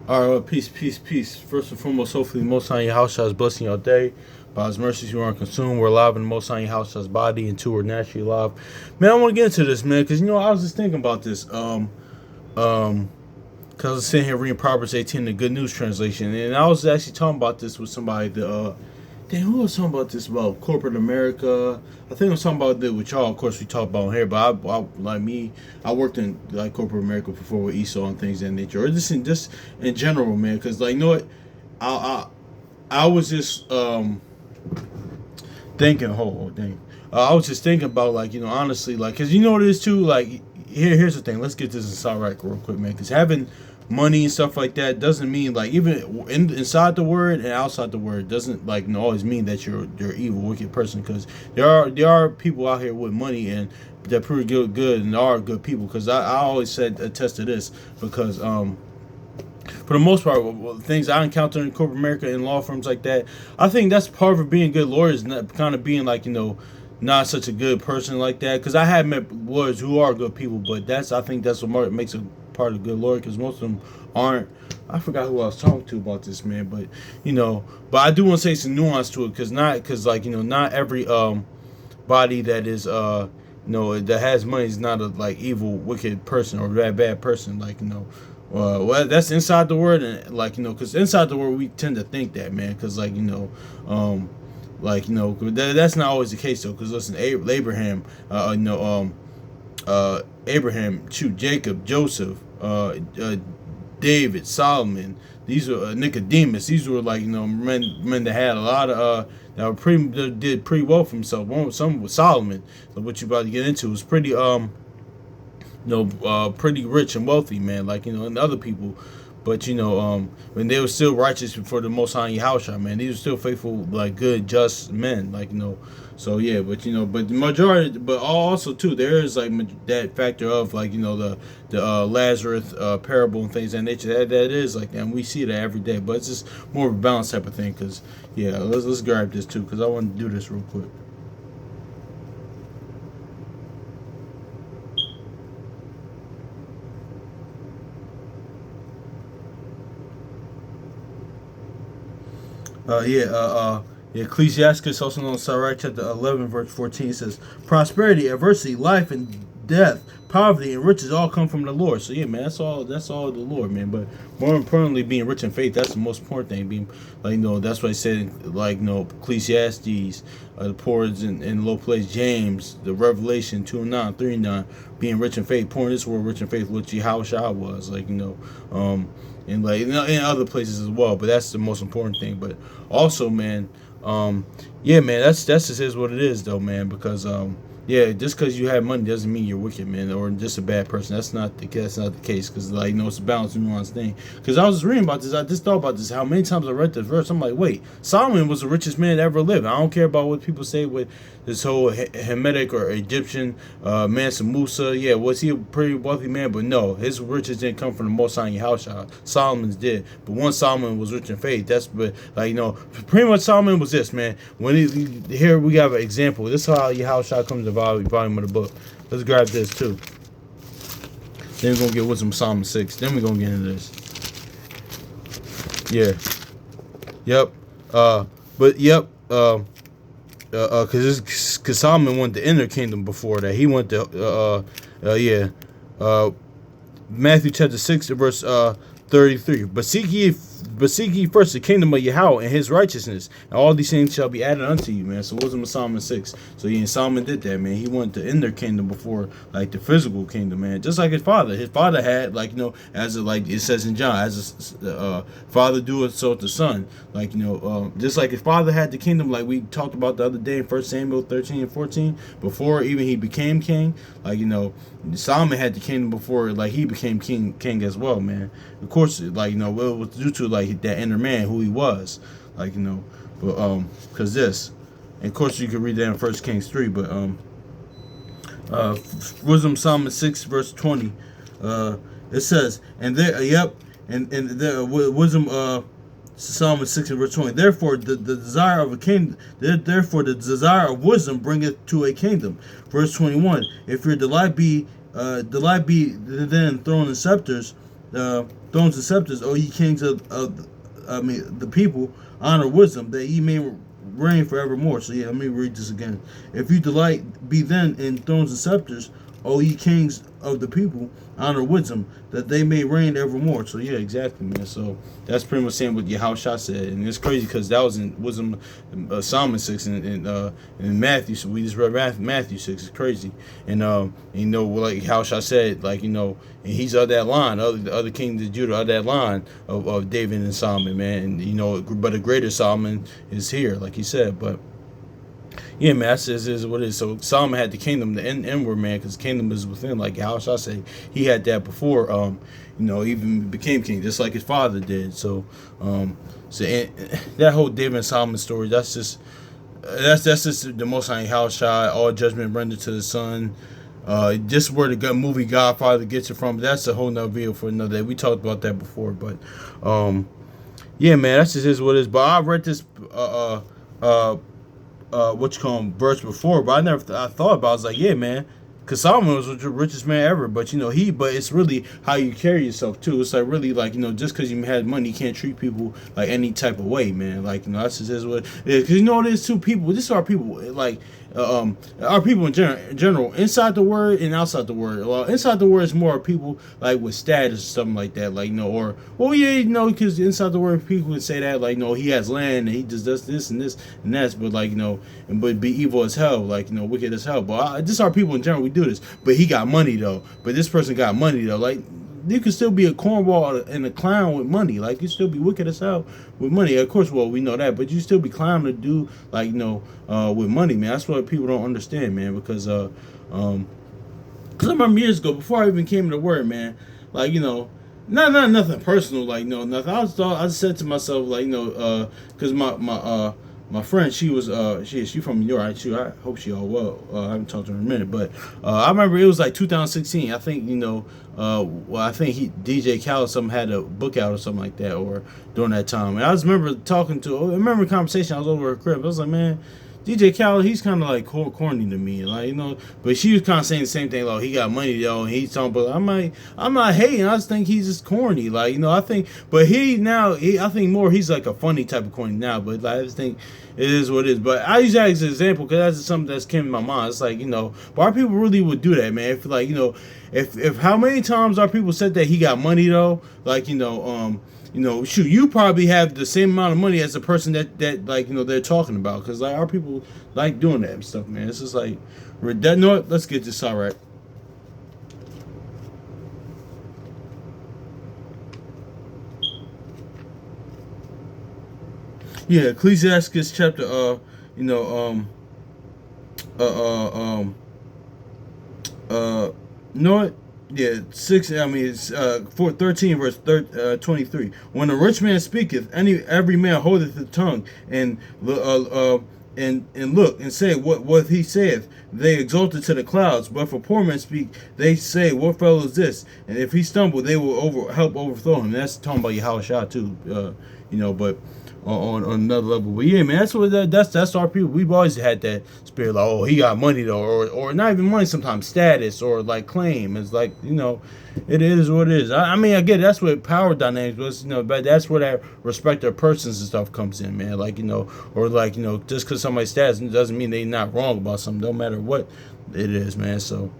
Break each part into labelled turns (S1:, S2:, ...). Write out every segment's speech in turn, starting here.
S1: All right, well, peace, peace, peace. First and foremost, hopefully, the Most High your house shall is blessing your day. By His mercies, you aren't consumed. We're alive in the Most High your house shall's body, and two are naturally alive. Man, I want to get into this, man, because I was just thinking about this. Because I was sitting here reading Proverbs 18, the Good News translation, and I was actually talking about this with somebody. Damn, who was talking about this about corporate America? I think I was talking about it with y'all. Of course, we talk about here, but I worked in like corporate America before with Esau and things of that nature, or just in general, man. Because like, you know what, I I was just thinking, dang, I was just thinking about like honestly, like, because you know what it is too, like here's the thing. Let's get this inside right real quick, man. Because having money and stuff like that doesn't mean like even inside the word and outside the word doesn't like always mean that you're evil, wicked person. Because there are people out here with money and they're pretty good and are good people. Because I always said attest to this because for the most part, things I encounter in corporate America and law firms like that, I think that's part of being good lawyers, not kind of being like not such a good person like that. Because I have met lawyers who are good people, but I think that's what makes a part of a good lawyer. Because most of them aren't. I forgot who I was talking to about this, man. But but I do want to say some nuance to it, because not every body that is that has money is not a like evil, wicked person or bad person. Like well, that's inside the word, and like because inside the word we tend to think that, man, because that's not always the case though. Because listen, Abraham, Abraham, Jacob, Joseph, David, Solomon. These are Nicodemus. These were like men that had a lot of that were that did pretty well for themselves. Some with Solomon, so what you about to get into was pretty pretty rich and wealthy, man. Like and other people, but when they were still righteous before the Most High Yahushua, man, these were still faithful, like good, just men, like So yeah, but but the majority, but also too, there is like that factor of like the Lazarus parable and things of that nature. That is like that, and we see that every day. But it's just more of a balance type of thing. Because yeah, let's grab this too, because I want to do this real quick. Ecclesiastes, also known as Sirach, chapter 11, verse 14, says, prosperity, adversity, life, and death, poverty, and riches all come from the Lord. So, yeah, man, that's all the Lord, man. But more importantly, being rich in faith, that's the most important thing. Being, like, that's what I said, like, Ecclesiastes, the poor is in low place, James, the Revelation 2:9, 3:9, being rich in faith, pouring this word rich in faith, which Yahushua was, like, and like in other places as well. But that's the most important thing. But also, man, yeah, man, that's just is what it is, though, man. Because yeah, just because you have money doesn't mean you're wicked, man, or just a bad person. That's not the case. Because like it's a balance and nuance thing. Because I was reading about this, I just thought about this. How many times I read this verse, I'm like, wait, Solomon was the richest man to ever live. I don't care about what people say with this whole Hamitic or Egyptian Mansa Musa. Yeah, was he a pretty wealthy man? But no, his riches didn't come from the Most High Yahushua. Solomon's did. But one Solomon was rich in faith. That's pretty much Solomon was this, man. Here we have an example. This is how Yahushua comes to volume of the book. Let's grab this too. Then we're gonna get wisdom Psalm 6. Then we're gonna get into this. Yeah. Yep. But yep. Cause Solomon went to inner kingdom before that. He went to Matthew chapter 6 verse 33. But seek ye first the kingdom of Yahweh and his righteousness, and all these things shall be added unto you, man. So wisdom of Solomon 6. So yeah, Solomon did that, man. He went to inner kingdom before like the physical kingdom, man. Just like his father. His father had as like it says in John, as a father doeth so to the son. Like just like his father had the kingdom, like we talked about the other day in 1 Samuel 13 and 14, before even he became king. Like Solomon had the kingdom before like he became king as well, man. Of course, like it was due to like that inner man who he was, like but because this, and of course you can read that in 1 Kings 3, but wisdom Solomon 6 verse 20, it says, and there and the wisdom Solomon 6 verse 20, therefore the desire of a king, therefore the desire of wisdom bringeth to a kingdom. Verse 21, if your delight be then thrown in scepters, thrones and scepters, O ye kings of the people, honor wisdom, that ye may reign forevermore. So yeah, let me read this again. If you delight be then in thrones and scepters, O ye kings of the people, honor wisdom, that they may reign evermore. So yeah, exactly, man. So that's pretty much saying what Yahushua said, and it's crazy because that was in wisdom, Psalm 6, and in Matthew. So we just read Matthew 6. It's crazy, and like Yahushua said, like and he's of that line, the other kings of Judah, of that line of David and Solomon, man. And but a greater Solomon is here, like he said, but. Yeah, man, that's is what it is. So Solomon had the kingdom, the inward man, because kingdom is within. Like how shall I say, he had that before. Even became king, just like his father did. So, that whole David and Solomon story, that's just the most high how shall all judgment rendered to the son. Just where the movie Godfather gets it from. But that's a whole nother video for another day. We talked about that before, but yeah, man, that's just is what it is. But I read this verse before, but I thought about it. I was like, yeah, man, because Solomon was the richest man ever, but but it's really how you carry yourself too. It's like really like just because you had money, you can't treat people like any type of way, man. Like that's just what it is. Because there's two people. This is our people. Like our people in general, inside the word and outside the word. Well, inside the word is more people like with status or something like that, like because inside the word people would say that like he has land and he just does this and this and that, but like but be evil as hell, like wicked as hell. But this our people in general, we do this. But he got money though. But this person got money though, like. You could still be a cornball and a clown with money. Like, you still be wicked as hell with money. Of course, well, we know that. But you still be clowning to do, like, with money, man. That's what people don't understand, man. Because I remember years ago, before I even came to word, man, like, not nothing personal, like, nothing. I said to myself, like, because my friend, she was she from New York. I hope she all well. I haven't talked to her in a minute, but I remember it was like 2016. I think I think DJ Khaled something had a book out or something like that, or during that time. And I just remember the conversation. I was over at her crib. I was like, man, DJ Khaled, he's kind of like corny to me, like But she was kind of saying the same thing, like he got money though, and he's talking. But I'm not hating. I just think he's just corny, like I think. But I think more he's like a funny type of corny now. But like, I just think it is what it is. But I use that as an example because that's something that's came in my mind. It's like but our people really would do that, man. If like if how many times our people said that he got money though, like shoot, you probably have the same amount of money as the person that like they're talking about, because like our people like doing that and stuff, man. It's just like, let's get this all right. Yeah, Ecclesiastes chapter know it. Yeah, 6. I mean, it's 13 verse 23. When a rich man speaketh, every man holdeth the tongue, and look and say what he saith. They exalt it to the clouds. But for poor men speak, they say, what fellow is this? And if he stumble, they will help overthrow him. And that's talking about Yahushua too. But on another level. But yeah, man, that's our people. We've always had that spirit, like, oh, he got money though, or not even money, sometimes status or like claim. It's like, it is what it is. I mean, I get it. That's what power dynamics was, but that's where that respect of persons and stuff comes in, man. Like, or like, just because somebody's status doesn't mean they're not wrong about something, no matter what it is, man. So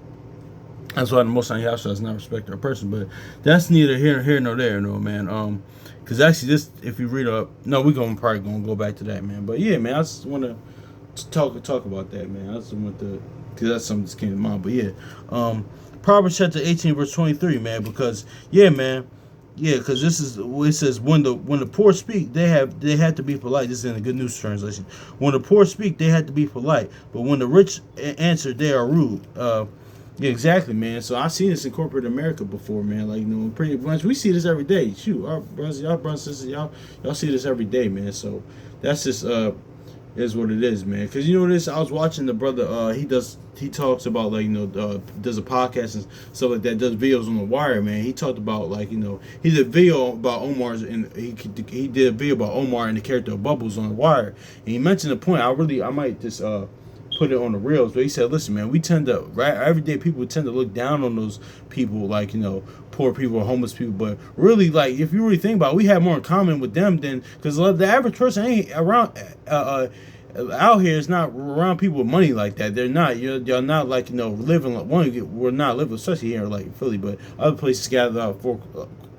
S1: that's why the Most High Yahshua does not respect our person. But that's neither here nor there, man. Because actually, this, if you read up, no, we're probably gonna go back to that, man. But yeah, man, I just want to talk about that, man. I just want to, because that's something that came to mind. But yeah, Proverbs chapter 18 verse 23, man. Because yeah, man, yeah, because this is it says when the poor speak, they have to be polite. This is in the Good News translation. When the poor speak, they had to be polite. But when the rich answer, they are rude. Yeah, exactly, man. So I've seen this in corporate America before, man. Like, pretty much we see this every day. Shoot, our brothers, sisters, y'all see this every day, man. So that's just is what it is, man. Because this, I was watching the brother. He talks about like does a podcast and stuff like that. Does videos on the wire, man. He talked about like he did a video about Omar's, and he did a video about Omar and the character of Bubbles on the wire. And he mentioned a point. I might just put it on the reels, but he said, listen, man, we tend to everyday people tend to look down on those people like poor people or homeless people. But really, like, if you really think about it, we have more in common with them than, because the average person ain't around out here is not around people with money like that. They're not. You're not like, living like we're not living, especially here like Philly, but other places scattered out for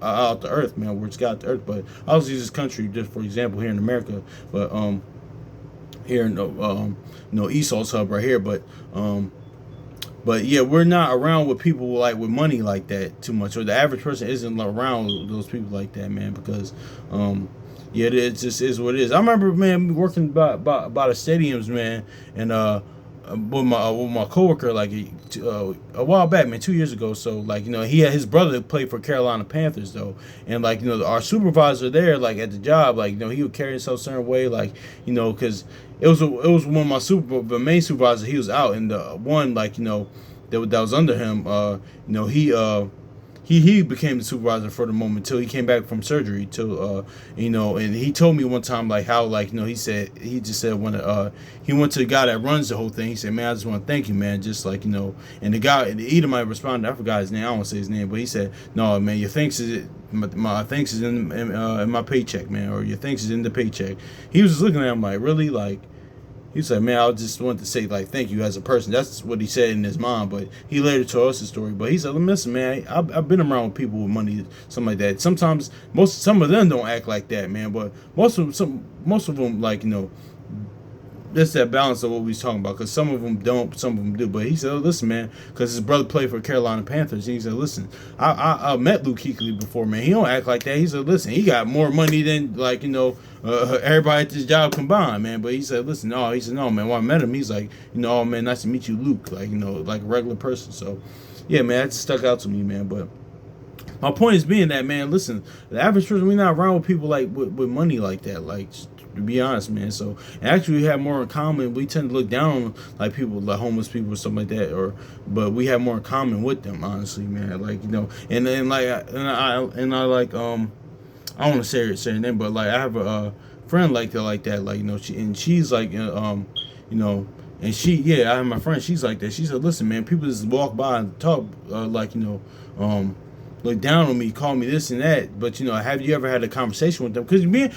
S1: out the earth, man. We're scattered the earth, but I'll use this country just for example here in America, but here in Esau's hub right here, but yeah, we're not around with people like with money like that too much, or the average person isn't around those people like that, man, because yeah, it just is what it is. I remember, man, working by the stadiums, man, and with my coworker like a while back, man, 2 years ago. So like, he had his brother played for Carolina Panthers though, and like, our supervisor there, like at the job, like, he would carry himself a certain way, like, because it was one of my the main supervisor, he was out, and the one like, that was under him, he became the supervisor for the moment till he came back from surgery. Till and he told me one time like how, like, he just said when he went to the guy that runs the whole thing, he said, man, I just want to thank you, man, just like, and the guy, the Edomite responded, I forgot his name, I don't want to say his name, but he said, no, man, your thanks is my thanks is in my paycheck, man, or your thanks is in the paycheck. He was just looking at him like, really, like. He said, man, I just wanted to say, like, thank you as a person. That's what he said in his mind, but he later told us the story. But he said, listen, man, I've been around with people with money, something like that. Sometimes, some of them don't act like that, man, but most of them, like, that's that balance of what we was talking about, because some of them don't, some of them do. But he said, listen, man, because his brother played for Carolina Panthers, and he said, listen, I met Luke Kuechly before, man. He don't act like that. He said, listen, he got more money than, like, everybody at this job combined, man. But he said, listen, no, man, when I met him, he's like, oh, man, nice to meet you, Luke, like, like a regular person. So, yeah, man, that just stuck out to me, man. But my point is being that, man, listen, the average person, we not around with people like with money like that, like, to be honest, man. So actually we have more in common. We tend to look down on like people like homeless people or something like that, but we have more in common with them, honestly, man. Like, and then like I like I don't want to say her name, but like I have a friend like that, like, she's like and she, yeah, I have my friend, she's like that. She said, listen, man, people just walk by and talk like, look down on me, call me this and that, but have you ever had a conversation with them? Because I'm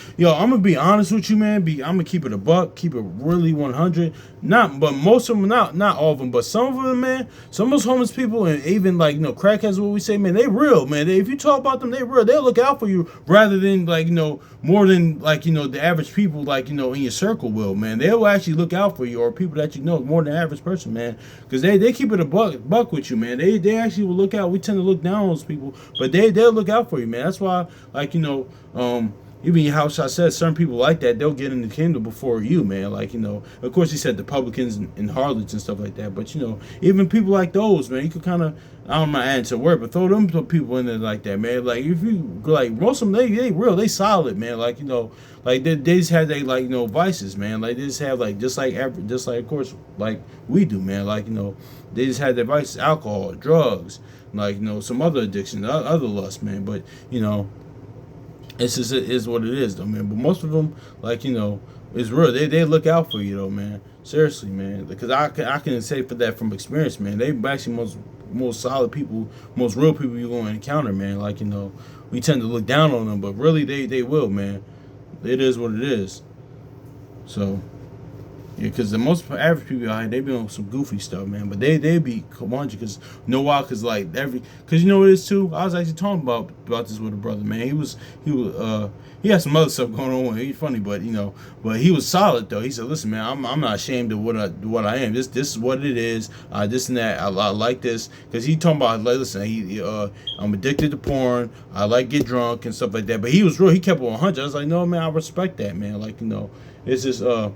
S1: gonna be honest with you, man. I'm gonna keep it a buck, keep it really 100. But most of them, not all of them, but some of them, man. Some of those homeless people, and even like crackheads, what we say, man, they real, man. If you talk about them, they real. They'll look out for you rather than like more than like the average people like in your circle will, man. They'll actually look out for you, or people that more than the average person, man. Because they keep it a buck with you, man. They actually will look out. We tend to look down on those people, but they'll look out for you, man. That's why, like, even how I said, certain people like that, they'll get in the kingdom before you, man. Like, of course he said the publicans and harlots and stuff like that, but even people like those, man, you could kind of, I don't know my answer word, but throw them people in there like that, man. Like, if you like, most of them, they real, they solid, man. Like, like they just have they like vices, man. Like they just have like just like of course like we do, man. Like they just have their vices, alcohol, drugs, like some other addictions, other lust, man. But it's just, it is what it is, though, man. But most of them, like, it's real. They look out for you, though, man. Seriously, man. Because I can say for that from experience, man. They actually most solid people, most real people you're going to encounter, man. Like, we tend to look down on them, but really they will, man. It is what it is. So, yeah, because the most average people out here, they be on some goofy stuff, man. But they be Kawanji, because why? Because like because what it is too. I was actually talking about this with a brother, man. He had some other stuff going on. He's funny, but but he was solid though. He said, listen, man, I'm not ashamed of what I am. This is what it is. This and that. I like this, because he talking about like, listen, I'm addicted to porn. I like get drunk and stuff like that. But he was real. He kept it 100. I was like, no, man, I respect that, man. Like it's just it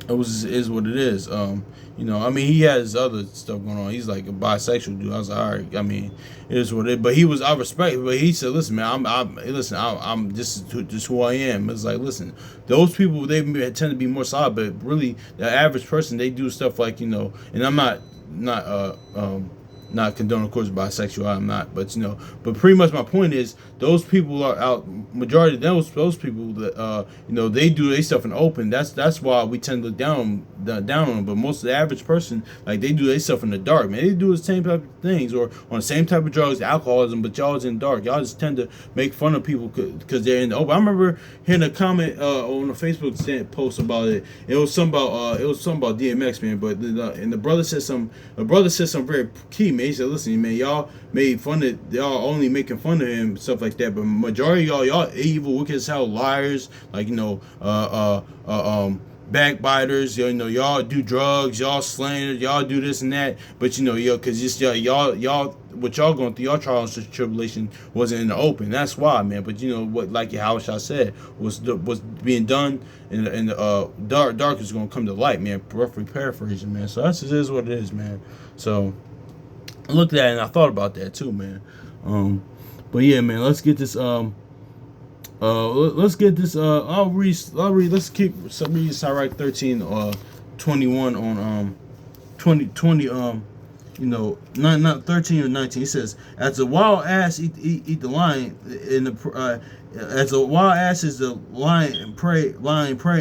S1: is what it is. I mean, he has other stuff going on. He's like a bisexual dude. I was like, all right. I mean, it is what it is. But I respect. But he said, listen, man, I'm just who I am. It's like, listen, those people, they tend to be more solid, but really, the average person, they do stuff like, and I'm not not condone, of course, bisexual. I'm not, but but pretty much my point is those people are out. Majority of those people that they do their stuff in the open. That's why we tend to look down on them. But most of the average person, like, they do their stuff in the dark, man. They do the same type of things or on the same type of drugs, alcoholism, but y'all is in the dark. Y'all just tend to make fun of people because they're in the open. I remember hearing a comment on a Facebook post about it. It was something about DMX, man. But and the brother said something very key, man. He said, "Listen, man, y'all only making fun of him, stuff like that. But majority of y'all evil, wicked as hell, liars, like backbiters. Y'all do drugs, y'all slander, y'all do this and that. But because just y'all what y'all going through, y'all trials and tribulation wasn't in the open. That's why, man. But what, like how I said, was being done in the dark is gonna come to light, man. Roughly paraphrasing, man. So that's just is what it is, man. So I looked at it and I thought about that too, man. But yeah, man. Let's get this. Let's get this. I'll read. Let's keep read Sirach 13:21 on 20. Not 13 or 19. He says, "As a wild ass eat the lion in the as a wild ass is the lion prey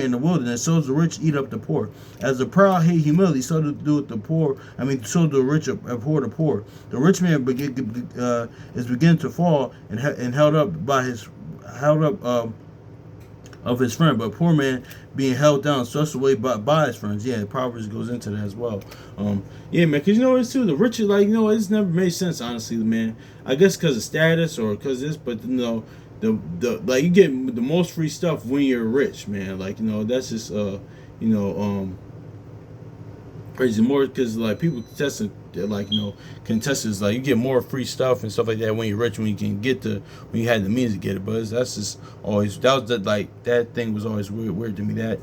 S1: in the wilderness, so does the rich eat up the poor. As the proud hate humility, so do the poor. So do the rich abhor the poor. The rich man is beginning to fall and held up by his of his friend, but poor man being held down, thrust away by his friends." Yeah, the Proverbs goes into that as well. Yeah, man, because it's too, the rich, it's never made sense, honestly, man. I guess because of status or because this, but the you get the most free stuff when you're rich, man. That's just crazy more because people contesting contestants, you get more free stuff and stuff like that when you're rich, when you had the means to get it. But that's just always, that thing was always weird to me, that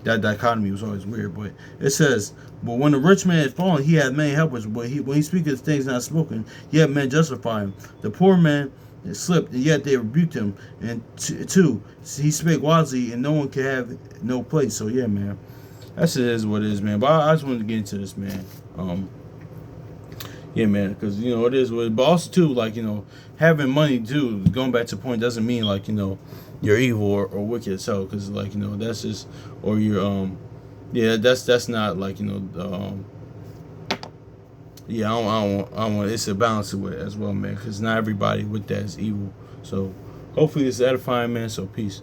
S1: that dichotomy was always weird. But it says, "But when the rich man is fallen, he had many helpers, but when he speaketh things not spoken, yet men justify him. The poor man slipped, and yet they rebuked him, and two, he spake wisely, and no one can have no place." So yeah, man, that's it is what it is, man. But I just wanted to get into this, man. Yeah, man, because it is what. But also too, having money too. Going back to the point, doesn't mean you're evil or wicked as hell. Because that's just, or you're yeah, that's not yeah, I don't want. It's a balance to it as well, man. Because not everybody with that is evil. So hopefully it's edifying, man. So peace.